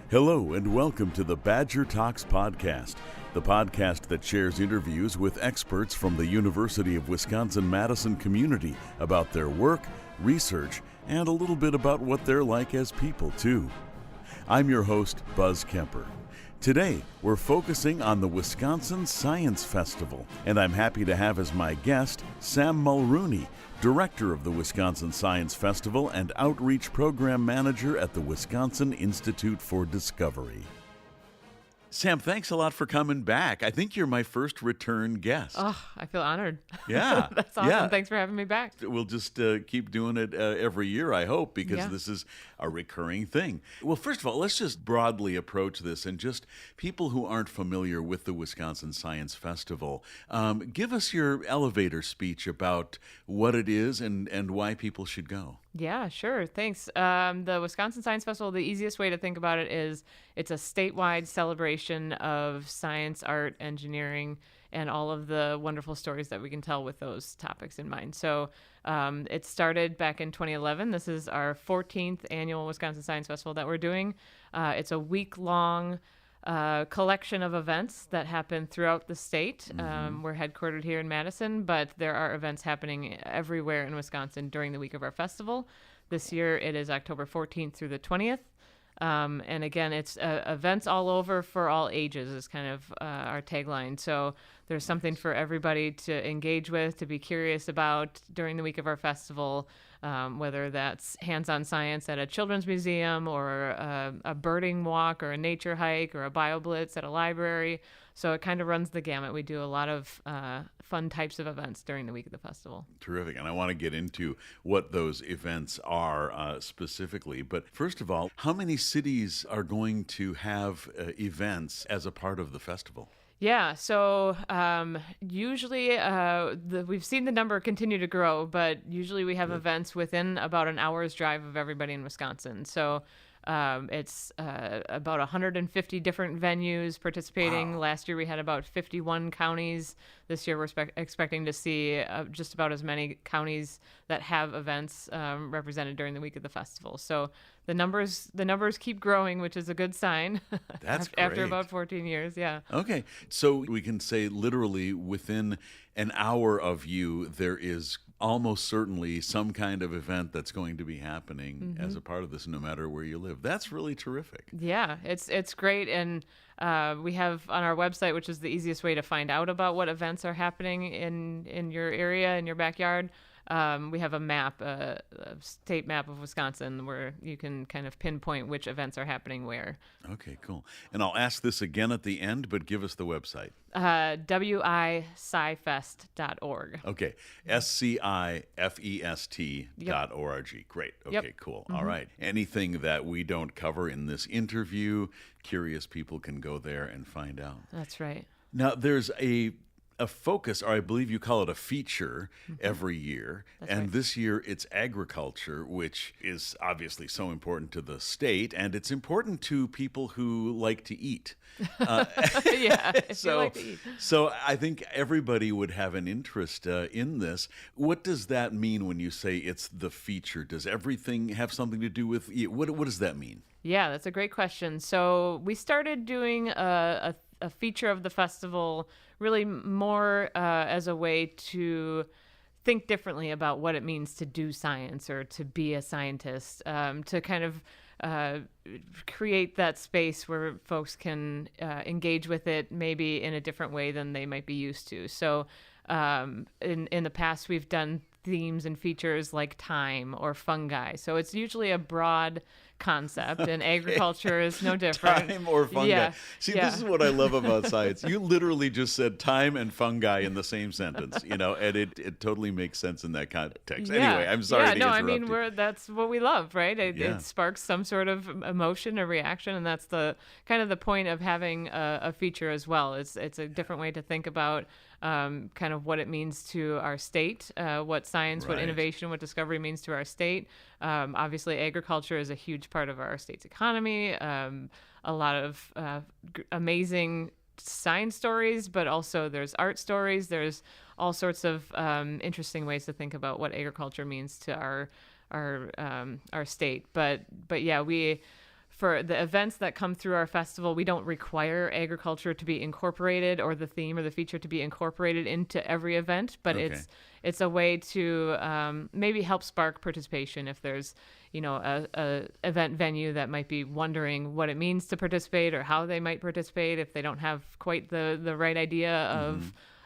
Hello and welcome to the Badger Talks podcast, the podcast that shares interviews with experts from the University of Wisconsin-Madison community about their work, research, and a little bit about what they're like as people, too. I'm your host, Buzz Kemper. Today, we're focusing on the Wisconsin Science Festival, and I'm happy to have as my guest Sam Mulrooney, Director of the Wisconsin Science Festival and Outreach Program Manager at the Wisconsin Institute for Discovery. Sam, thanks a lot for coming back. I think you're my first return guest. Oh, I feel honored. Yeah. That's awesome. Yeah. Thanks for having me back. We'll just keep doing it every year, I hope, because this is a recurring thing. Well, first of all, let's just broadly approach this and just people who aren't familiar with the Wisconsin Science Festival, give us your elevator speech about what it is and why people should go. Yeah, sure. Thanks. The Wisconsin Science Festival, the easiest way to think about it is it's a statewide celebration of science, art, engineering, and all of the wonderful stories that we can tell with those topics in mind. So it started back in 2011. This is our 14th annual Wisconsin Science Festival that we're doing. It's a week-long collection of events that happen throughout the state. We're headquartered here in Madison, but there are events happening everywhere in Wisconsin during the week of our festival. This year it is October 14th through the 20th. And again, it's events all over for all ages is kind of our tagline. So there's something for everybody to engage with, to be curious about during the week of our festival, whether that's hands-on science at a children's museum or a birding walk or a nature hike or a BioBlitz at a library. So it kind of runs the gamut. We do a lot of fun types of events during the week of the festival. Terrific. And I want to get into what those events are specifically. But first of all, how many cities are going to have events as a part of the festival? Yeah, so usually we've seen the number continue to grow, but usually we have events within about an hour's drive of everybody in Wisconsin. So it's about 150 different venues participating. Wow. Last year we had about 51 counties. This year we're expecting to see just about as many counties that have events represented during the week of the festival. So the numbers keep growing, which is a good sign. That's great. After about 14 years, yeah. Okay, so we can say literally within an hour of you, there is almost certainly some kind of event that's going to be happening as a part of this, no matter where you live. That's really terrific. Yeah, it's great. And we have on our website, which is the easiest way to find out about what events are happening in your area, in your backyard. We have a map, a state map of Wisconsin, where you can kind of pinpoint which events are happening where. Okay, cool. And I'll ask this again at the end, but give us the website. WISciFest.org. Okay, SCIFEST.org. Great. Okay, cool. All right. Anything that we don't cover in this interview, curious people can go there and find out. That's right. Now, there's a focus, or I believe you call it a feature, every year. That's right. This year it's agriculture, which is obviously so important to the state, and it's important to people who like to eat. Yeah, you like to eat. So I think everybody would have an interest in this. What does that mean when you say it's the feature? Does everything have something to do with eat? What does that mean? Yeah, that's a great question. So we started doing a feature of the festival really more as a way to think differently about what it means to do science or to be a scientist, to kind of create that space where folks can engage with it maybe in a different way than they might be used to. So in the past, we've done themes and features like time or fungi. So it's usually a broad concept, and agriculture is no different. Time or fungi. Yeah. See, this is what I love about science. You literally just said time and fungi in the same sentence, and it totally makes sense in that context. Yeah. Anyway, I'm sorry to interrupt you. That's what we love, right? It sparks some sort of emotion or reaction, and that's the kind of the point of having a feature as well. It's a different way to think about kind of what it means to our state, what science, what innovation, what discovery means to our state. Obviously, agriculture is a huge part of our state's economy. A lot of amazing science stories, but also there's art stories. There's all sorts of interesting ways to think about what agriculture means to our state. But yeah, we for the events that come through our festival, we don't require agriculture to be incorporated or the theme or the feature to be incorporated into every event, but it's a way to maybe help spark participation if there's, a event venue that might be wondering what it means to participate or how they might participate if they don't have quite the right idea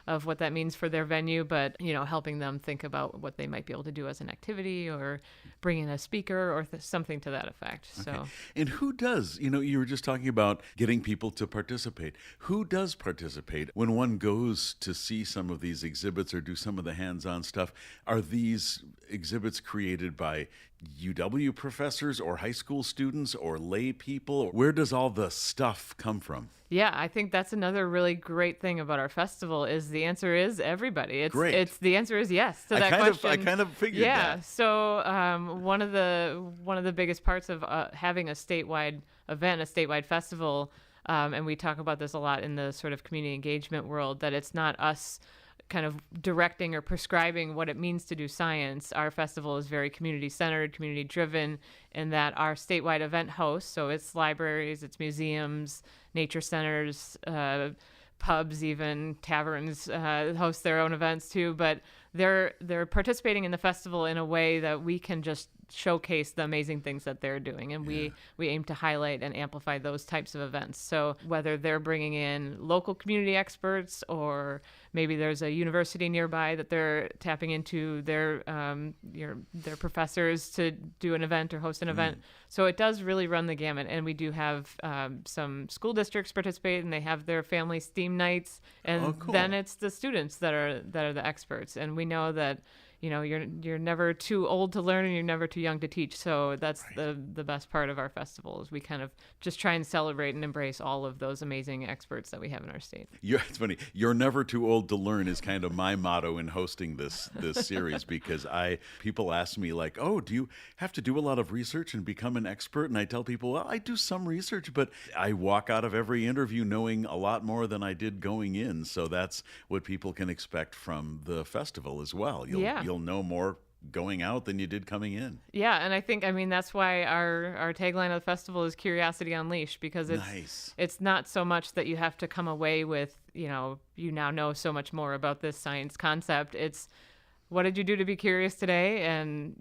of what that means for their venue, but, helping them think about what they might be able to do as an activity or bring in a speaker or something to that effect. Okay. So, and who does, you were just talking about getting people to participate. Who does participate when one goes to see some of these exhibits or do some of the hands-on stuff? Are these exhibits created by UW professors or high school students or lay people? Where does all the stuff come from? Yeah, I think that's another really great thing about our festival is the answer is everybody. Great. The answer is yes to that question. I kind of figured that. Yeah. So one of the biggest parts of having a statewide event, a statewide festival, and we talk about this a lot in the sort of community engagement world, that it's not us kind of directing or prescribing what it means to do science. Our festival is very community-centered, community-driven, in that our statewide event hosts, so it's libraries, it's museums, nature centers, pubs, even taverns host their own events too, but they're participating in the festival in a way that we can just showcase the amazing things that they're doing, and we aim to highlight and amplify those types of events. So whether they're bringing in local community experts, or maybe there's a university nearby that they're tapping into their professors to do an event or host an event. So it does really run the gamut, and we do have some school districts participate, and they have their family STEAM nights, and then it's the students that are the experts, and we know that you're never too old to learn and you're never too young to teach. So that's the best part of our festival is we kind of just try and celebrate and embrace all of those amazing experts that we have in our state. It's funny. You're never too old to learn is kind of my motto in hosting this series, because people ask me like, oh, do you have to do a lot of research and become an expert? And I tell people, well, I do some research, but I walk out of every interview knowing a lot more than I did going in. So that's what people can expect from the festival as well. You'll know more going out than you did coming in. Yeah, and I think, that's why our tagline of the festival is Curiosity Unleashed, because it's not so much that you have to come away with, you now know so much more about this science concept. It's what did you do to be curious today? And,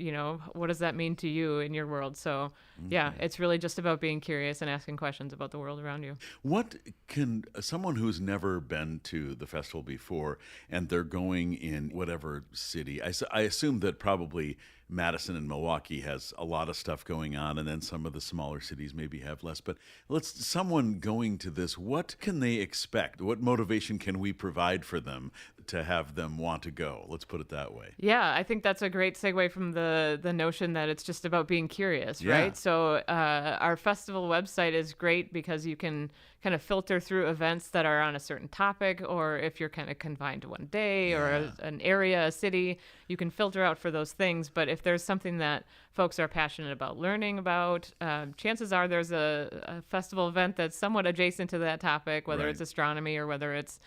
what does that mean to you in your world? So, it's really just about being curious and asking questions about the world around you. What can someone who's never been to the festival before and they're going in whatever city, I assume that probably Madison and Milwaukee has a lot of stuff going on, and then some of the smaller cities maybe have less. But someone going to this, what can they expect? What motivation can we provide for them to have them want to go? Let's put it that way. Yeah, I think that's a great segue from the notion that it's just about being curious, right? So our festival website is great because you can kind of filter through events that are on a certain topic, or if you're kind of confined to one day or an area, a city, you can filter out for those things. But if there's something that folks are passionate about learning about, chances are there's a festival event that's somewhat adjacent to that topic, whether it's astronomy or whether it's,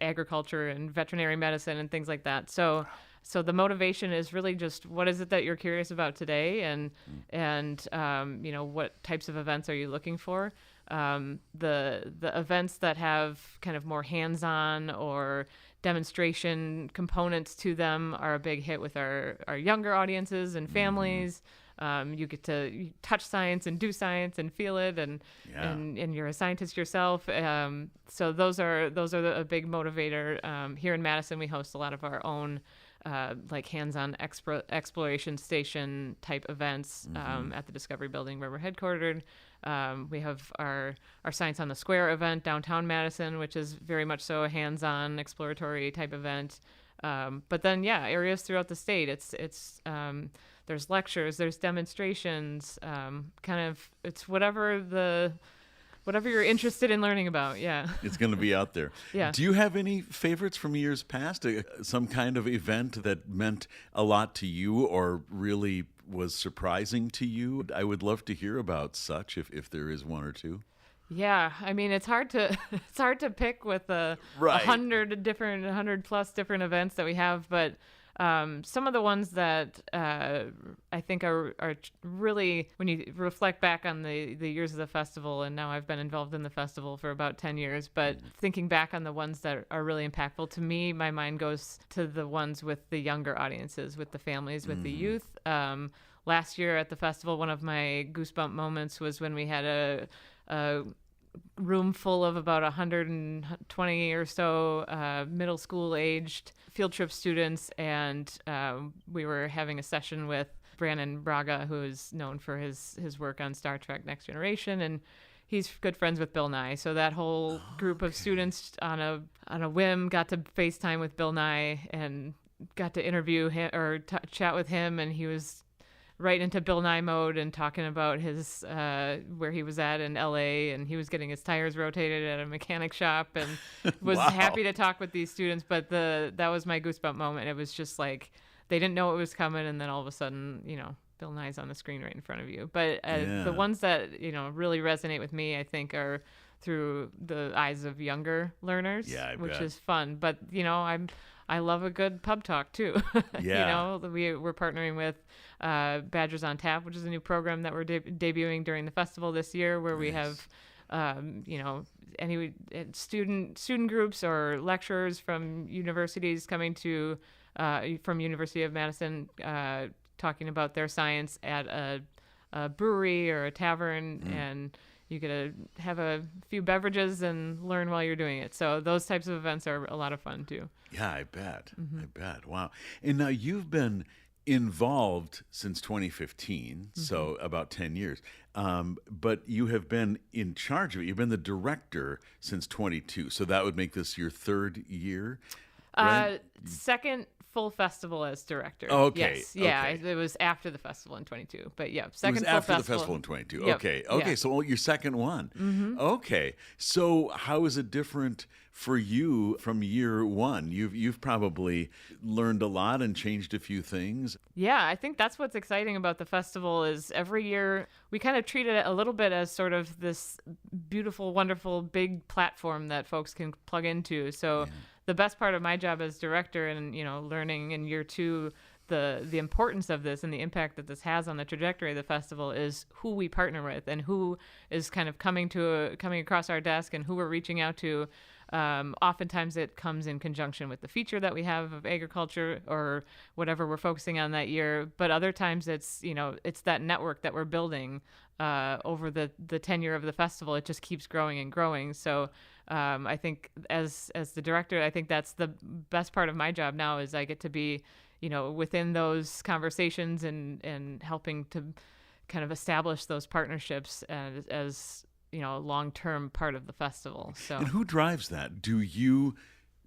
agriculture and veterinary medicine and things like that. So the motivation is really just what is it that you're curious about today, and what types of events are you looking for? The events that have kind of more hands-on or demonstration components to them are a big hit with our younger audiences and families. You get to touch science and do science and feel it, and you're a scientist yourself. So those are a big motivator. Here in Madison, we host a lot of our own like hands-on exploration station type events at the Discovery Building where we're headquartered. We have our Science on the Square event downtown Madison, which is very much so a hands-on exploratory type event. But then, areas throughout the state, it's there's lectures, there's demonstrations, it's whatever you're interested in learning about. It's going to be out there. Do you have any favorites from years past? Some kind of event that meant a lot to you or really was surprising to you? I would love to hear about such if there is one or two. Yeah, it's hard to pick with 100 plus different events that we have, but Some of the ones that I think are really, when you reflect back on the years of the festival, and now I've been involved in the festival for about 10 years, but thinking back on the ones that are really impactful to me, my mind goes to the ones with the younger audiences, with the families, with the youth. Last year at the festival, one of my goosebump moments was when we had a room full of about 120 or so middle school aged field trip students, and we were having a session with Brandon Braga, who is known for his work on Star Trek Next Generation, and he's good friends with Bill Nye. So that whole group of students on a whim got to FaceTime with Bill Nye and got to interview him or chat with him, and he was right into Bill Nye mode and talking about his where he was at in LA, and he was getting his tires rotated at a mechanic shop, and was happy to talk with these students. But that was my goosebump moment. It was just like they didn't know it was coming, and then all of a sudden, Bill Nye's on the screen right in front of you. But the ones that really resonate with me, I think, are through the eyes of younger learners, which is fun. But I love a good pub talk too. Yeah. We're partnering with Badgers on Tap, which is a new program that we're debuting during the festival this year, where we have any student groups or lecturers from universities coming to from University of Madison talking about their science at a brewery or a tavern, and you get to have a few beverages and learn while you're doing it. So those types of events are a lot of fun too. Yeah, I bet. I bet. Wow. And now you've been involved since 2015, so about 10 years. But you have been in charge of it. You've been the director since 22. So that would make this your third year, right? Second full festival as director. Okay. Yes. Yeah, it was after the festival in 22. But yeah, second full after festival. the festival in 22. Yep. Okay. Yeah. So your second one. Okay. So how is it different for you from year one? You've probably learned a lot and changed a few things. Yeah, I think that's what's exciting about the festival is every year we kind of treat it a little bit as sort of this beautiful, wonderful, big platform that folks can plug into. So the best part of my job as director and, learning in year two the importance of this and the impact that this has on the trajectory of the festival is who we partner with and who is kind of coming across our desk and who we're reaching out to. Oftentimes it comes in conjunction with the feature that we have of agriculture or whatever we're focusing on that year. But other times it's that network that we're building over the tenure of the festival. It just keeps growing and growing. So I think as the director, I think that's the best part of my job now is I get to be, within those conversations and helping to kind of establish those partnerships as a long-term part of the festival. So. And who drives that? Do you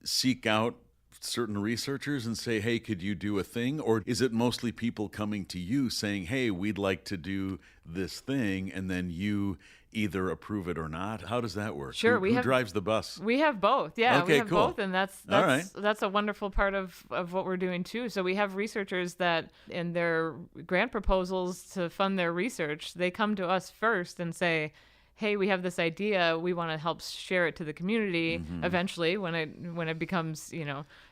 seek out certain researchers and say, hey, could you do a thing? Or is it mostly people coming to you saying, hey, we'd like to do this thing, and then you either approve it or not? How does that work? Sure. Who drives the bus? We have both. Yeah, okay, we have cool. both. And that's a wonderful part of what we're doing too. So we have researchers that in their grant proposals to fund their research, they come to us first and say, hey, we have this idea. We want to help share it to the community eventually when it becomes,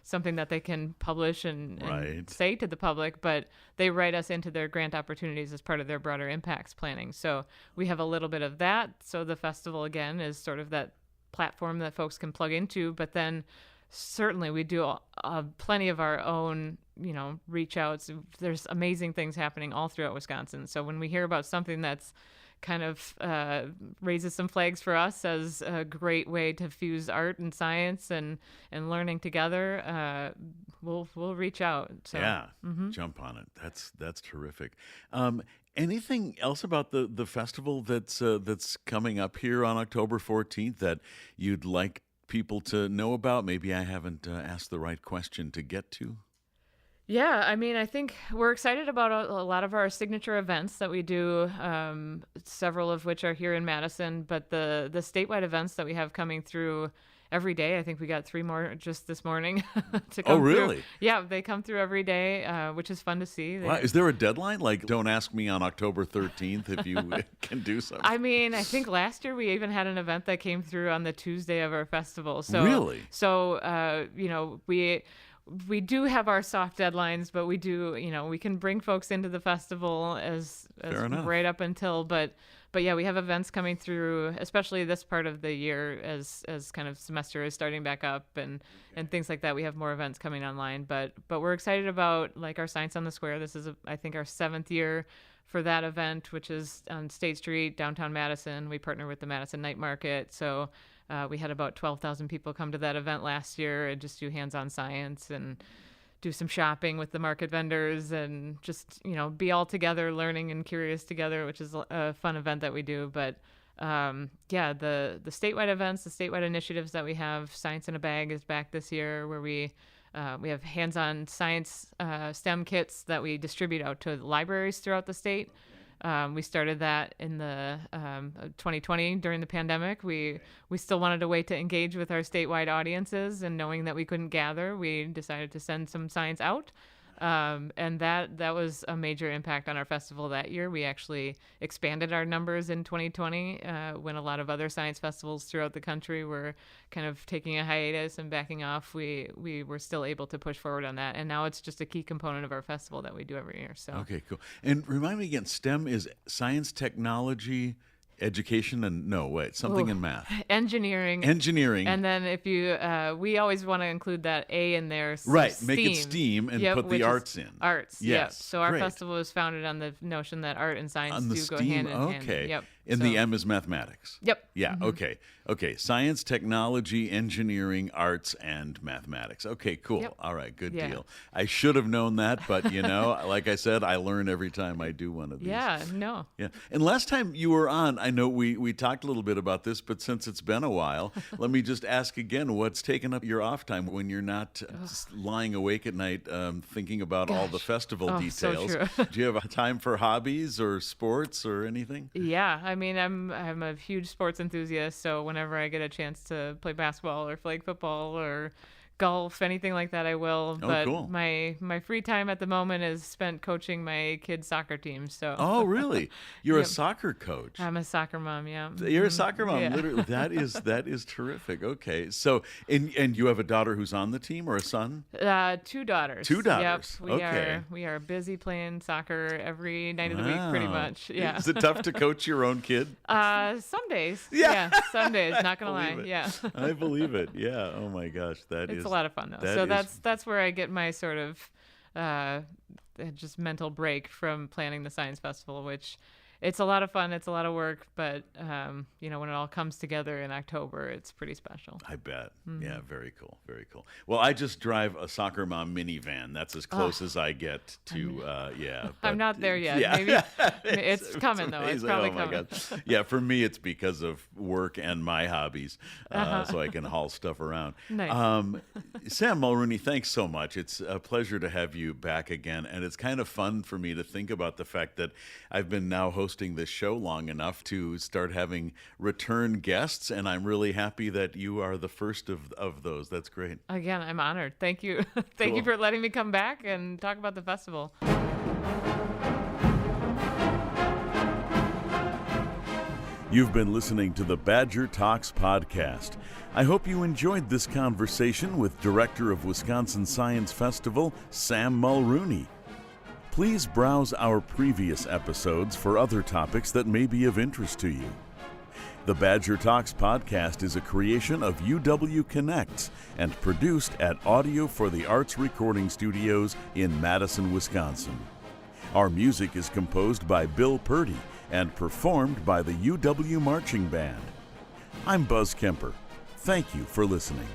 something that they can publish and say to the public. But they write us into their grant opportunities as part of their broader impacts planning. So we have a little bit of that. So the festival, again, is sort of that platform that folks can plug into. But then certainly we do plenty of our own, reach outs. There's amazing things happening all throughout Wisconsin. So when we hear about something that's kind of raises some flags for us as a great way to fuse art and science and learning together, we'll reach out. So, jump on it. That's terrific. Anything else about the festival that's coming up here on October 14th that you'd like people to know about? Maybe I haven't asked the right question to get to. Yeah, I think we're excited about a lot of our signature events that we do, several of which are here in Madison, but the statewide events that we have coming through every day. I think we got 3 more just this morning to come really? through. Yeah, they come through every day, which is fun to see. Wow. Is there a deadline? Like, don't ask me on October 13th if you can do something. I think last year we even had an event that came through on the Tuesday of our festival. So really? So, we do have our soft deadlines, but we do, we can bring folks into the festival as right up until, but yeah, we have events coming through, especially this part of the year as kind of semester is starting back up and things like that. We have more events coming online, but we're excited about like our Science on the Square. This is, I think, our 7th year for that event, which is on State Street, downtown Madison. We partner with the Madison Night Market. So we had about 12,000 people come to that event last year and just do hands-on science and do some shopping with the market vendors and just, be all together, learning and curious together, which is a fun event that we do. But the statewide events, the statewide initiatives that we have, Science in a Bag is back this year, where we have hands-on science STEM kits that we distribute out to libraries throughout the state. We started that in the 2020 during the pandemic. We still wanted a way to engage with our statewide audiences, and knowing that we couldn't gather, we decided to send some science out. And that was a major impact on our festival that year. We actually expanded our numbers in 2020 when a lot of other science festivals throughout the country were kind of taking a hiatus and backing off. We were still able to push forward on that. And now it's just a key component of our festival that we do every year. So okay, cool. And remind me again, STEM is science, technology, education, and something in math. Engineering. And then if you, we always want to include that A in there. Right, STEAM. make it STEAM and put the arts in. Arts, yes. Yep. So our festival was founded on the notion that art and science do go hand in hand. Okay. Yep. And the M is mathematics. Yep. Yeah, okay. Science, technology, engineering, arts, and mathematics. Okay, cool. Yep. All right, good deal. I should have known that, but, like I said, I learn every time I do one of these. Yeah. And last time you were on, I know we talked a little bit about this, but since it's been a while, let me just ask again, what's taken up your off time when you're not just lying awake at night thinking about all the festival details? So true. Do you have time for hobbies or sports or anything? Yeah, I mean, I'm a huge sports enthusiast, so whenever I get a chance to play basketball or flag football or golf, anything like that, I will. But cool. My free time at the moment is spent coaching my kids' soccer team. So. Oh, really? You're a soccer coach. I'm a soccer mom. Yeah. You're a soccer mom. Yeah. Literally, that is terrific. Okay, so and you have a daughter who's on the team or a son? 2 daughters. 2 daughters. Yep. We are busy playing soccer every night of the week, pretty much. Yeah. Is it tough to coach your own kid? Some days. Yeah. Some days. Not gonna lie. It. Yeah. I believe it. Yeah. Oh my gosh, it's a lot of fun though. That's where I get my sort of just mental break from planning the science festival, which it's a lot of fun. It's a lot of work, but when it all comes together in October, it's pretty special. I bet. Mm-hmm. Yeah, very cool. Very cool. Well, I just drive a soccer mom minivan. That's as close as I get to, But, I'm not there yet. Yeah. Maybe it's coming, though. It's probably coming. My God. Yeah, for me, it's because of work and my hobbies, so I can haul stuff around. Nice. Sam Mulrooney, thanks so much. It's a pleasure to have you back again, and it's kind of fun for me to think about the fact that I've been now hosting this show long enough to start having return guests, and I'm really happy that you are the first of those. That's great. Again, I'm honored. Thank you. Thank you for letting me come back and talk about the festival. You've been listening to the Badger Talks podcast. I hope you enjoyed this conversation with Director of Wisconsin Science Festival, Sam Mulrooney. Please browse our previous episodes for other topics that may be of interest to you. The Badger Talks podcast is a creation of UW Connects and produced at Audio for the Arts Recording Studios in Madison, Wisconsin. Our music is composed by Bill Purdy and performed by the UW Marching Band. I'm Buzz Kemper. Thank you for listening.